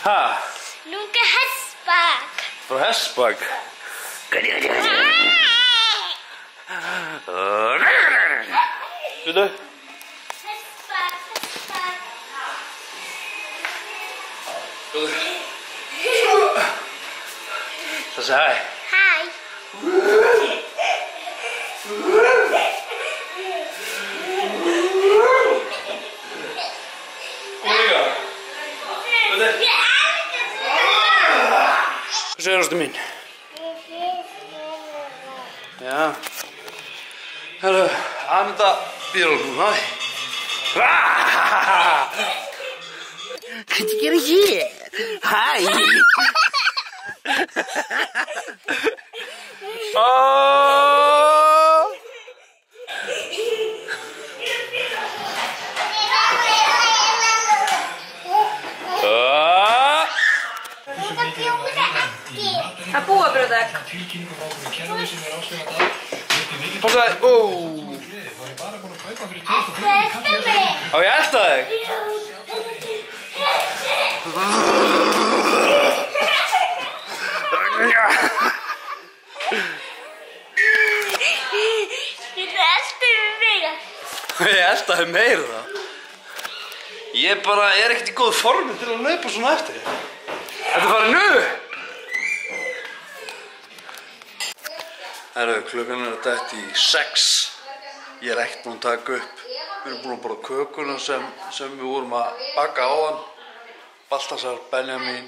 Ha? Nunca hestbak. Frá Hestbak. Veitu? Hestbak, hestbak. Það sé hæ. Hæ. Hvað segir ástu mín? Já. Herru, Anita býður okkur það. Hvað gera hér? Hæ. Það búa bröðak. Passaði, Á ég elda þig? Ég elda þig meira það. Ég bara ekkert í góðu formi til að hlaupa svona eftir þér. Þetta farið nú! Herru, klukkan að detta í 6. Ég ekkert búinn að taka upp. Við erum búin að borða kökuna sem við vorum að baka áðan. Baltasar, Benjamin,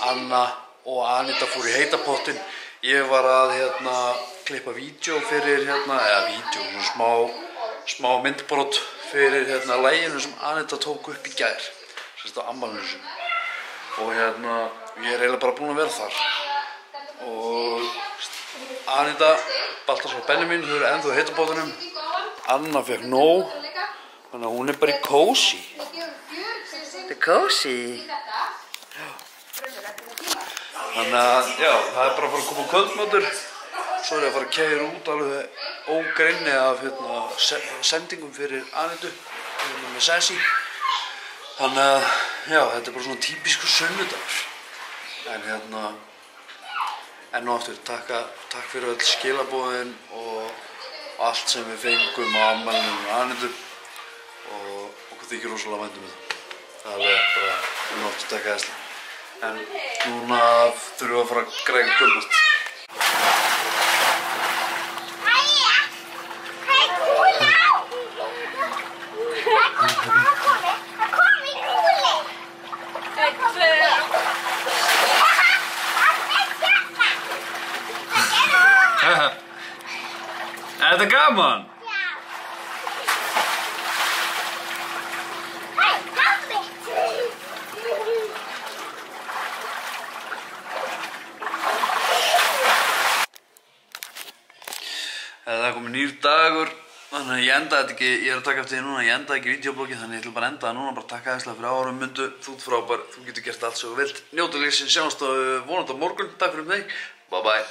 Anna og Anita fór í heita pottinn. Ég var að klippa vídeo fyrir smá myndbrot fyrir laginu sem Anita tók upp í gær. Sérst á afmælinu sínu. Og ég eiginlega bara búinn að vera þar. Og Anita, Baltasar og Benjamin, þau eru ennþá í heita pottinum. Anna fekk nóg, þannig að hún er bara í kósí. Þetta er kósí. Þannig að, já, það er bara að fara að koma kvöldmatur. Svo er ég að fara að keyra út alveg ógreinni af sendingum fyrir Anitu, með Sessi. Þannig að, já, þetta er bara svona típiskur sunnudagur. En nú aftur, takk fyrir öll skilaboðin og allt sem við fengum á afmælinu með Anitu og okkur þykir rosalega vænt um þetta. Það er bara nátt að taka þesslega. En núna þurfum við að fara að græða kvöldmat. Er þetta gaman? Já. Hæ, kaffi. Það er komið nýr dagur, þannig að ég endaði þetta ekki, ég er að taka eftir því núna, ég endaði ekki vídeoblogið, þannig ég ætla bara að enda það núna, bara takka aðeinslega fyrir árum myndu, þú ert frábær, þú getur gert allt sem þú vilt. Njóta lífsins, sjáumst á vonandi á morgun, takk fyrir mig, bye bye.